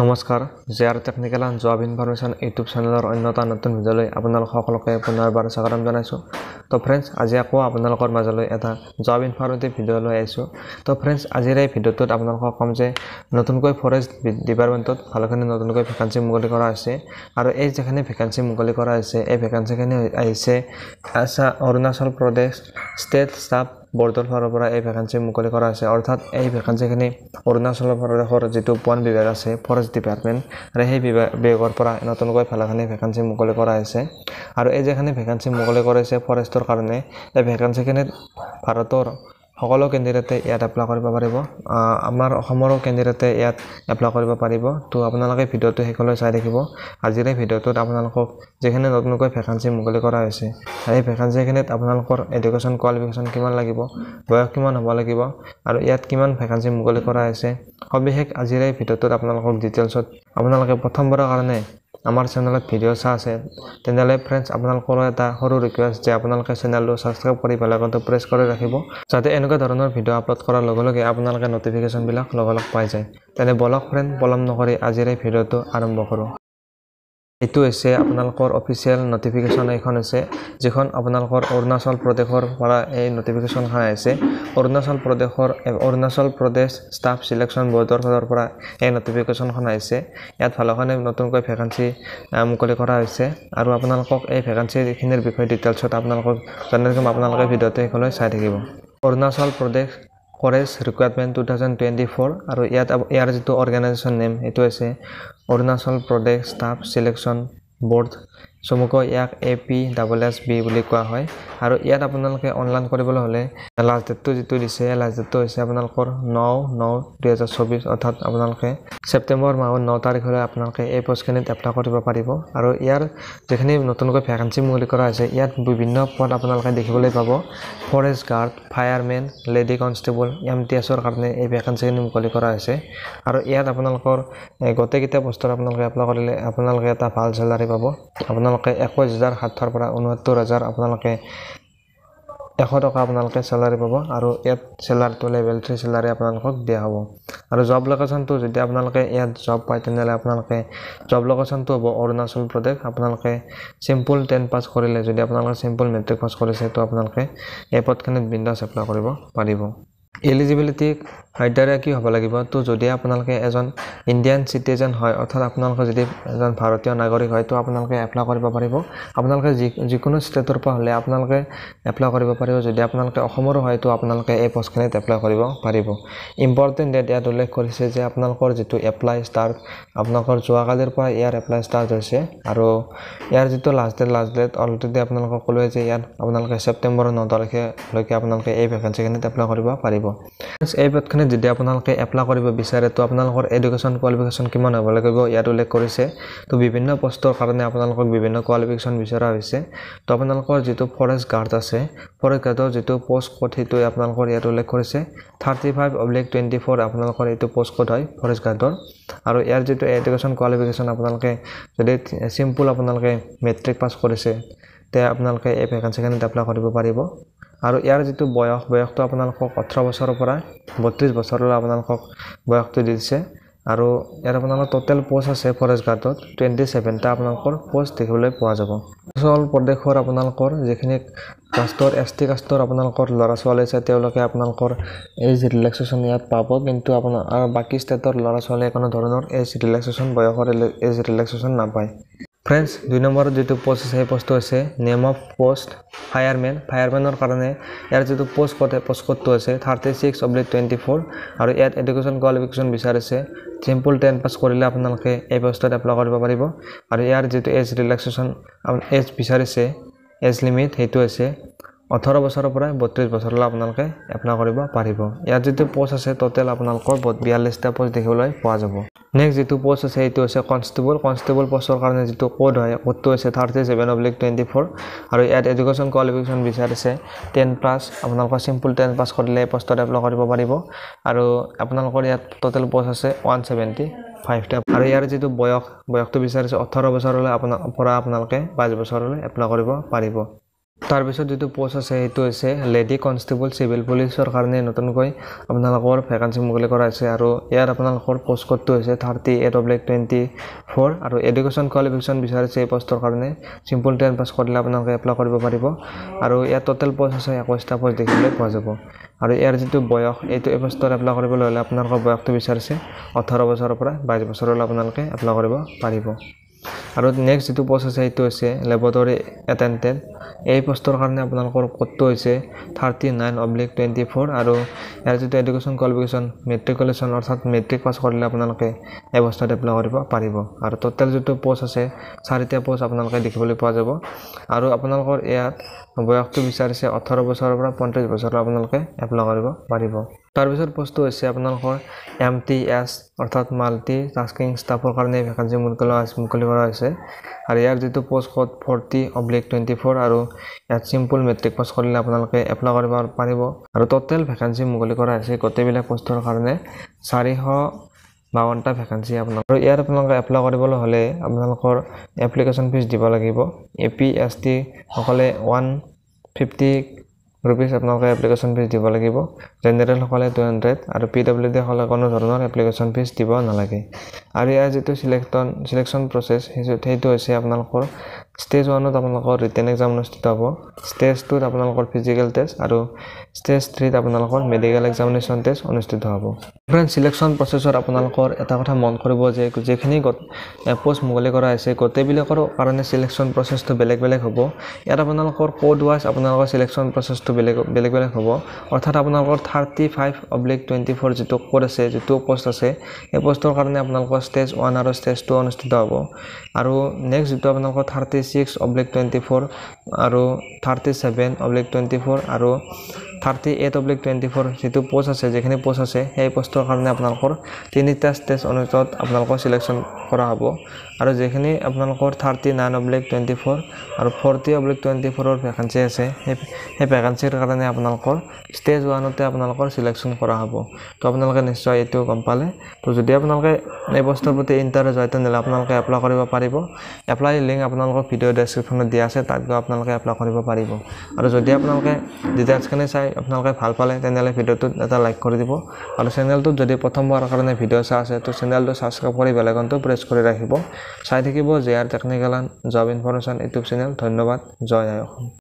নমস্কাৰ JR technical and job information YouTube চেনেলৰ অন্যতম নতুন ভিডিঅ'লৈ আপোনালোক সকলোকে পুনৰবাৰ স্বাগতম জনাইছোঁ। তো ফ্ৰেণ্ডছ আজি আকৌ আপোনালোকৰ মাজলৈ এটা জব ইনফৰমেটিভ ভিডিঅ' লৈ আহিছোঁ। তো ফ্ৰেণ্ডছ আজিৰ এই ভিডিঅ'টোত আপোনালোকক ক'ম যে নতুনকৈ ফৰেষ্ট ডিপাৰ্টমেণ্টত ভালখিনি নতুনকৈ ভেকেঞ্চি মুকলি কৰা হৈছে আৰু এই যিখিনি ভেকেঞ্চি মুকলি কৰা হৈছে এই ভেকেঞ্চিখিনি আহিছে অৰুণাচল প্ৰদেশ ষ্টেট ষ্টাফ বৰ্ডৰ ফালৰ পৰা এই ভেকেঞ্চি মুকলি কৰা হৈছে। অৰ্থাৎ এই ভেকেঞ্চিখিনি অৰুণাচল প্ৰদেশৰ যিটো বন বিভাগ আছে ফৰেষ্ট ডিপাৰ্টমেণ্ট আৰু সেই বিভাগৰ পৰা নতুনকৈ ভালেখিনি ভেকেঞ্চি মুকলি কৰা হৈছে আৰু এই যিখিনি ভেকেঞ্চি মুকলি কৰিছে ফৰেষ্টৰ কাৰণে এই ভেকেঞ্চিখিনিত ভাৰতৰ সকলো কেণ্ডিডেটে ইয়াত এপ্লাই কৰিব পাৰিব। আমাৰ অসমৰো কেণ্ডিডেটে ইয়াত এপ্লাই কৰিব পাৰিব। তো আপোনালোকে ভিডিঅ'টো শেষলৈ চাই থাকিব। আজিৰ এই ভিডিঅ'টোত আপোনালোকক যিখিনি নতুনকৈ ভেকেঞ্চি মুকলি কৰা হৈছে এই ভেকেঞ্চিখিনিত আপোনালোকৰ এডুকেশ্যন কোৱালিফিকেশ্যন কিমান লাগিব, বয়স কিমান হ'ব লাগিব আৰু ইয়াত কিমান ভেকেঞ্চি মুকলি কৰা হৈছে সবিশেষ আজিৰ এই ভিডিঅ'টোত আপোনালোকক ডিটেইলছত আপোনালোকে প্ৰথমবাৰৰ কাৰণে আমাৰ চেনেলত ভিডিঅ' চাই আছে তেনেহ'লে ফ্ৰেণ্ডছ আপোনালোকৰ এটা সৰু ৰিকুৱেষ্ট যে আপোনালোকে চেনেলটো ছাবস্ক্ৰাইব কৰি বেলাইকনটো প্ৰেছ কৰি ৰাখিব যাতে এনেকুৱা ধৰণৰ ভিডিঅ' আপলোড কৰাৰ লগে লগে আপোনালোকে নটিফিকেশ্যনবিলাক লগে পাই যায়। তেনে বলক ফ্ৰেণ্ড পলম নকৰি আজিৰ এই ভিডিঅ'টো আৰম্ভ কৰোঁ। এইটো হৈছে আপোনালোকৰ অফিচিয়েল নটিফিকেশ্যন এখন আছে যিখন আপোনালোকৰ অৰুণাচল প্ৰদেশৰ পৰা এই নটিফিকেশ্যনখন আহিছে। অৰুণাচল প্ৰদেশ ষ্টাফ চিলেকশ্যন বৰ্ডৰ ফালৰ পৰা এই নটিফিকেশ্যনখন আহিছে। ইয়াত ভালেখিনি নতুনকৈ ভেকেঞ্চি মুকলি কৰা হৈছে আৰু আপোনালোকক এই ভেকেঞ্চিখিনিৰ বিষয়ে ডিটেইলছত আপোনালোকক জনাই দিম। আপোনালোকে ভিডিঅ'টো শেষলৈ চাই থাকিব। অৰুণাচল প্ৰদেশ ফৰেষ্ট ৰিকুৱাৰমেণ্ট 2024 আৰু ইয়াৰ যিটো অৰ্গেনাইজেশ্যন নেম এইটো হৈছে Arunachal Pradesh staff selection board, চমুকৈ ইয়াক APSSB বুলি কোৱা হয়। আৰু ইয়াত আপোনালোকে অনলাইন কৰিবলৈ হ'লে লাষ্ট ডেটটো যিটো দিছে লাষ্ট ডেটটো হৈছে আপোনালোকৰ 9/9/2024 অৰ্থাৎ আপোনালোকে ছেপ্টেম্বৰ মাহৰ 9 তাৰিখলৈ আপোনালোকে এই পষ্টখিনিত এপ্লাই কৰিব পাৰিব। আৰু ইয়াৰ যিখিনি নতুনকৈ ভেকেঞ্চি মুকলি কৰা হৈছে ইয়াত বিভিন্ন পদ আপোনালোকে দেখিবলৈ পাব। Forest guard, firemen, lady constable, MTSৰ কাৰণে এই ভেকেঞ্চিখিনি মুকলি কৰা হৈছে আৰু ইয়াত আপোনালোকৰ গোটেইকেইটা পষ্টত আপোনালোকে এপ্লাই কৰিলে আপোনালোকে এটা ভাল চেলাৰী পাব। আপোনালোকে 21,700 পৰা 69,000 আপোনালোকে 100 টকা আপোনালোকে চেলাৰী পাব আৰু ইয়াত চেলাৰীটো লেভেল 3 চেলাৰী আপোনালোকক দিয়া হ'ব। আৰু জব লোকেশ্যনটো যদি আপোনালোকে ইয়াত জব পায় তেনেহ'লে আপোনালোকে জব লোকেশ্যনটো হ'ব অৰুণাচল প্ৰদেশ। আপোনালোকে চিম্পল 10 পাছ কৰিলে যদি আপোনালোকে চিম্পল মেট্ৰিক পাছ কৰিছে তো আপোনালোকে এই পদখিনিত বিন্দাছ এপ্লাই কৰিব পাৰিব। এলিজিবিলিটি ক্ৰাইটেৰিয়া কি হ'ব লাগিব? তো যদি আপোনালোকে এজন ইণ্ডিয়ান চিটিজেন হয় অৰ্থাৎ আপোনালোকে যদি এজন ভাৰতীয় নাগৰিক হয় তো আপোনালোকে এপ্লাই কৰিব পাৰিব। আপোনালোকে যিকোনো ষ্টেটৰ পৰা হ'লে আপোনালোকে এপ্লাই কৰিব পাৰিব। যদি আপোনালোকে অসমৰো হয় তো আপোনালোকে এই পষ্টখিনিত এপ্লাই কৰিব পাৰিব। ইম্পৰ্টেণ্ট ডেট ইয়াত উল্লেখ কৰিছে যে আপোনালোকৰ যিটো এপ্লাই ষ্টাৰ্ট আপোনালোকৰ যোৱাকালিৰ পৰা ইয়াৰ এপ্লাই ষ্টাৰ্ট হৈছে আৰু ইয়াৰ যিটো লাষ্ট ডেট অলৰেডি আপোনালোকক ক'লোৱে যে ইয়াত আপোনালোকে ছেপ্টেম্বৰৰ 9 তাৰিখলৈকে আপোনালোকে এই ভেকেঞ্চিখিনিত এপ্লাই কৰিব পাৰিব। এই পদখিনিত যদি আপোনালোকে এপ্লাই কৰিব বিচাৰে তো আপোনালোকৰ এডুকেশ্যন কোৱালিফিকেশ্যন কিমান হ'ব লাগিব ইয়াত উল্লেখ কৰিছে। তো বিভিন্ন পষ্টৰ কাৰণে আপোনালোকক বিভিন্ন কোৱালিফিকেশ্যন বিচৰা হৈছে। তো আপোনালোকৰ যিটো ফৰেষ্ট গাৰ্ড আছে ফৰেষ্ট গাৰ্ডৰ যিটো পোষ্ট কোড সেইটো আপোনালোকৰ ইয়াত উল্লেখ কৰিছে 35/24 আপোনালোকৰ এইটো পোষ্ট কোড হয় ফৰেষ্ট গাৰ্ডৰ। আৰু ইয়াৰ যিটো এডুকেশ্যন কোৱালিফিকেশ্যন আপোনালোকে যদি চিম্পল আপোনালোকে মেট্ৰিক পাছ কৰিছে তে আপোনালোকে এই ভেকেঞ্চিখিনিত এপ্লাই কৰিব পাৰিব। আৰু ইয়াৰ যিটো বয়সটো আপোনালোকক 18 বছৰৰ পৰা 32 বছৰলৈ আপোনালোকক বয়সটো দিছে। আৰু ইয়াত আপোনালোকৰ টোটেল পোষ্ট আছে ফৰেষ্ট গাৰ্ডত 27টা আপোনালোকৰ পোষ্ট দেখিবলৈ পোৱা যাব। অৰুণাচল প্ৰদেশৰ আপোনালোকৰ যিখিনি কাষ্টৰ ST কাষ্টৰ আপোনালোকৰ ল'ৰা ছোৱালী আছে তেওঁলোকে আপোনালোকৰ এজ ৰিলেক্সেশ্যন ইয়াত পাব, কিন্তু আৰু বাকী ষ্টেটৰ ল'ৰা ছোৱালীয়ে কোনো ধৰণৰ এজ ৰিলেক্সেশ্যন বয়সৰ এজ ৰিলেক্সেশ্যন নাপায়। ফ্ৰেণ্ডছ 2 নম্বৰত যিটো পোষ্ট আছে সেই পোষ্টটো হৈছে নেম অফ পোষ্ট ফায়াৰমেনৰ কাৰণে ইয়াৰ যিটো পোষ্ট কোডটো আছে 36/24 আৰু ইয়াত এডুকেশ্যন কোৱালিফিকেশ্যন বিচাৰিছে চিম্পল 10 পাছ কৰিলে আপোনালোকে এই পোষ্টত এপ্লাই কৰিব পাৰিব। আৰু ইয়াৰ যিটো এজ ৰিলেক্সেশ্যন এজ বিচাৰিছে এজ লিমিট সেইটো হৈছে 18 বছৰৰ পৰা 32 বছৰলৈ আপোনালোকে এপ্লাই কৰিব পাৰিব। ইয়াত যিটো পোষ্ট আছে টোটেল আপোনালোকৰ 42টা পোষ্ট দেখিবলৈ পোৱা যাব। নেক্সট যিটো পোষ্ট আছে সেইটো হৈছে কনষ্টেবল পোষ্টৰ কাৰণে যিটো কোড হয় কোডটো হৈছে 37/24 আৰু ইয়াত এডুকেশ্যন কোৱালিফিকেশ্যন বিচাৰিছে 10+ আপোনালোকৰ চিম্পল 10 পাছ কৰিলে এই পোষ্টত এপ্লাই কৰিব পাৰিব। আৰু আপোনালোকৰ ইয়াত টোটেল পোষ্ট আছে 175টা আৰু ইয়াৰ যিটো বয়সটো বিচাৰিছে 18 বছৰলৈ পৰা আপোনালোকে 22 বছৰলৈ এপ্লাই কৰিব পাৰিব। তাৰপিছত যিটো পোষ্ট আছে সেইটো হৈছে লেডি কনষ্টেবল চিভিল পুলিচৰ কাৰণে নতুনকৈ আপোনালোকৰ ভেকেঞ্চি মুকলি কৰা হৈছে আৰু ইয়াত আপোনালোকৰ পোষ্ট কোডটো হৈছে 38/24 আৰু এডুকেশ্যন কোৱালিফিকেশ্যন বিচাৰিছে এই পোষ্টৰ কাৰণে চিম্পল 10 পাছ কৰিলে আপোনালোকে এপ্লাই কৰিব পাৰিব আৰু ইয়াত টোটেল পোষ্ট আছে 21টা পোষ্ট দেখিবলৈ পোৱা যাব আৰু ইয়াৰ যিটো বয়স এইটো এই পোষ্টত এপ্লাই কৰিবলৈ হ'লে আপোনালোকৰ বয়সটো বিচাৰিছে 18 বছৰৰ পৰা 22 বছৰলৈ আপোনালোকে এপ্লাই কৰিব পাৰিব আৰু নেক্সট যিটো পোষ্ট আছে সেইটো হৈছে লেবৰেটৰী এটেণ্ডেণ্ট এই পোষ্টৰ কাৰণে আপোনালোকৰ কোডটো হৈছে 39/24 আৰু ইয়াৰ যিটো এডুকেশ্যন কোৱালিফিকেশ্যন মেট্ৰিকুলেশ্যন অৰ্থাৎ মেট্ৰিক পাছ কৰিলে আপোনালোকে এই পোষ্টত এপ্লাই কৰিব পাৰিব আৰু টোটেল যিটো পোষ্ট আছে 4টা পোষ্ট আপোনালোকে দেখিবলৈ পোৱা যাব আৰু আপোনালোকৰ ইয়াত বয়সটো বিচাৰিছে 18 বছৰৰ পৰা 35 বছৰলৈ আপোনালোকে এপ্লাই কৰিব পাৰিব তাৰপিছত পোষ্টটো হৈছে আপোনালোকৰ MTS অৰ্থাৎ মাল্টি টাস্কিং ষ্টাফৰ কাৰণে ভেকেঞ্চি মুকলি কৰা হৈছে আৰু ইয়াৰ যিটো পোষ্ট কোড 40/24 আৰু ইয়াত চিম্পল মেট্ৰিক পাছ কৰিলে আপোনালোকে এপ্লাই কৰিব পাৰিব আৰু টোটেল ভেকেঞ্চি মুকলি কৰা হৈছে গোটেইবিলাক পোষ্টৰ কাৰণে 452টা ভেকেঞ্চি আপোনালোকৰ ইয়াত আপোনালোকে এপ্লাই কৰিবলৈ হ'লে আপোনালোকৰ এপ্লিকেশ্যন ফিজ দিব লাগিব APST সকলে 150 रुपीस আপোনালোকে এপ্লিকেশ্যন ফিজ দিব লাগিব জেনাৰেল সকলে 200 আৰু PWD সকলে কোনো ধৰণৰ এপ্লিকেশ্যন ফিজ দিব নালাগে আৰু ইয়াৰ যিটো সিলেকশ্যন প্ৰসেছ সেইটো হৈছে আপোনালোকৰ স্টেজ 1ত আপোনালোকৰ ৰিটেন এক্সাম অনুষ্ঠিত হ'ব স্টেজ 2ত আপোনালোকৰ ফিজিক্যাল টেষ্ট আৰু স্টেজ 3ত আপোনালোকৰ মেডিকেল এক্সামিনেশ্যন টেষ্ট অনুষ্ঠিত হ'ব ফ্ৰেন্ড সিলেকশ্যন প্ৰসেছত আপোনালোকৰ এটা কথা মন কৰিব যে যেখিনি পোষ্ট মুকলি কৰা হৈছে গোটেইবিলাকৰ কাৰণে সিলেকশ্যন প্ৰসেছটো বেলেগ হ'ব ইয়াত আপোনালোকৰ কোড ওয়াইজ আপোনালোকৰ সিলেকশ্যন প্ৰসেছটো বেলেগ হ'ব অৰ্থাৎ আপোনালোকৰ 35/24 যিটো কোড আছে যিটো পোষ্ট আছে এই পোষ্টৰ কাৰণে আপোনালোকৰ স্টেজ 1 আৰু স্টেজ 2 অনুষ্ঠিত হ'ব আৰু নেক্সট যিটো আপোনালোকৰ 36/24 আৰু 37/24 আৰু 38/24 যিটো পোষ্ট আছে যেখিনি পোষ্ট আছে সেই পোষ্টৰ কাৰণে আপোনালোকৰ 3টা স্টেজ অনুষ্ঠিত আপোনালোকৰ সিলেকশ্যন কৰা হ'ব আৰু যেখিনি আপোনালোকৰ 39/24 আৰু 40/24 ভেকেঞ্চি আছে সেই ভেকেঞ্চিৰ কাৰণে আপোনালোকৰ স্টেজ 1তে আপোনালোকৰ সিলেকশ্যন কৰা হ'ব তো আপোনালোকে নিশ্চয় এইটো গম পালে তো যদি আপোনালোকে এই পোষ্টৰ প্ৰতি ইন্টাৰেষ্ট হয় তেন্তে আপোনালোকে এপ্লাই কৰিব পাৰিব এপ্লাই লিংক আপোনালোকৰ ভিডিও ডেসক্ৰিপচনত দিয়া আছে তাত গৈ আপোনালোকে এপ্লাই কৰিব পাৰিব আৰু যদি আপোনালোকে ডিটেইলছখিনি চাই আপোনালোকে ভাল পালে তেন্তে ভিডিওটোত এটা লাইক কৰি দিব আৰু চেনেলটোত যদি প্ৰথমবাৰৰ কাৰণে ভিডিও চাই আছে তো চেনেলটো সাবস্ক্ৰাইব কৰি বেল আইকনটো প্ৰেছ কৰি ৰাখিব চাই থাকিব JR technical and job information YouTube channel ধন্যবাদ জয় আই অসম